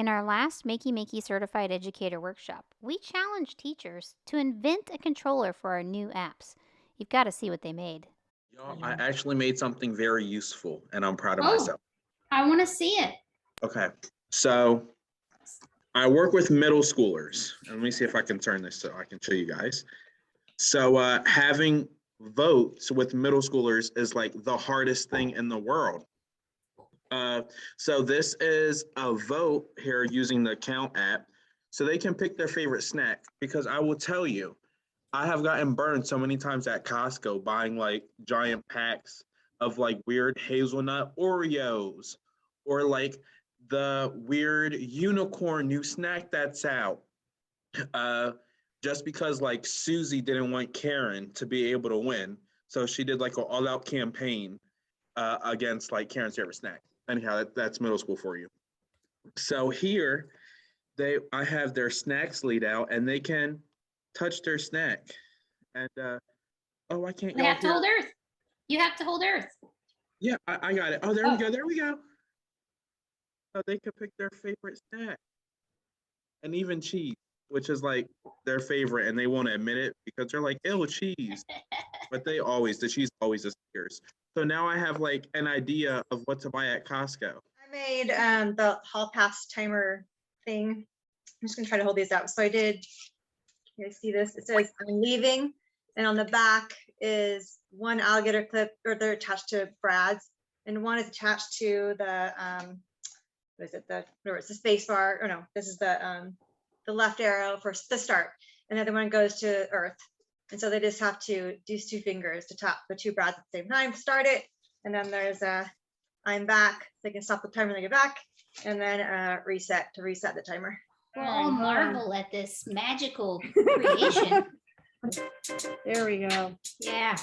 In our last Makey Makey Certified Educator workshop, we challenged teachers to invent a controller for our new apps. You've got to see what they made. Y'all, I actually made something very useful and I'm proud of Oh, myself. I want to see it. Okay, so I work with middle schoolers. And let me see if I can turn this so I can show you guys. So having votes with middle schoolers is like the hardest thing in the world. So this is a vote here using the Count app. So they can pick their favorite snack because I will tell you, I have gotten burned so many times at Costco buying like giant packs of like weird hazelnut Oreos or like the weird unicorn new snack that's out. Uh, just because like Susie didn't want Karen to be able to win. So she did like an all out campaign against like Karen's favorite snack. Anyhow, that's middle school for you. So here I have their snacks laid out and they can touch their snack. And oh, I can't They y'all have to hear. hold Earth. You have to hold Earth. Yeah, I got it. Oh, there we go. There we go. So they could pick their favorite snack. And even cheese, which is like their favorite, and they won't admit it because they're like, ew, cheese. But the cheese always disappears. So now I have like an idea of what to buy at Costco. I made the hall pass timer thing. I'm just gonna try to hold these up. So I did, you guys see this? It says I'm leaving, and on the back is one alligator clip, or they're attached to Brad's, and one is attached to the what is it? It's the space bar. Or no, this is the left arrow for the start, and the other one goes to Earth. And so they just have to use two fingers to tap the two Brads at the same time, start it, and then there's a I'm back. So they can stop the timer when they get back, and then reset the timer. We'll all marvel at this magical creation. There we go. Yeah.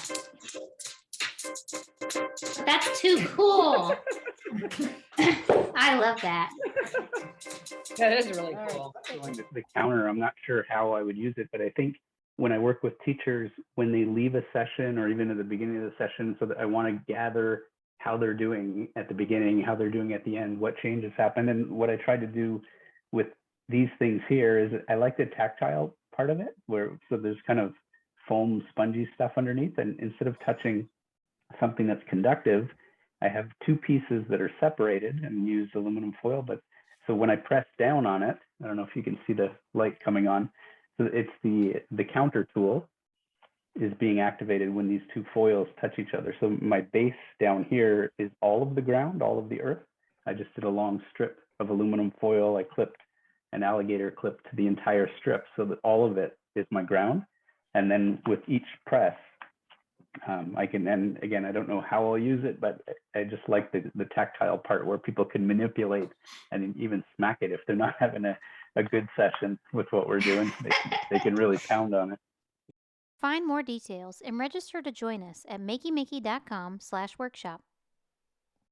That's too cool. I love that. That is really cool. The counter, I'm not sure how I would use it, but I think when I work with teachers, when they leave a session or even at the beginning of the session, so that I want to gather how they're doing at the beginning, how they're doing at the end, what changes happen. And what I try to do with these things here is I like the tactile part of it, so there's kind of foam, spongy stuff underneath. And instead of touching something that's conductive, I have two pieces that are separated and use aluminum foil. But so when I press down on it, I don't know if you can see the light coming on. So it's the counter tool is being activated when these two foils touch each other. So my base down here is all of the ground, all of the earth. I just did a long strip of aluminum foil. I clipped an alligator clip to the entire strip so that all of it is my ground. And then with each press, I can, and again, I don't know how I'll use it, but I just like the tactile part where people can manipulate and even smack it if they're not having a good session with what we're doing. They can really pound on it. Find more details and register to join us at makeymakey.com/workshop.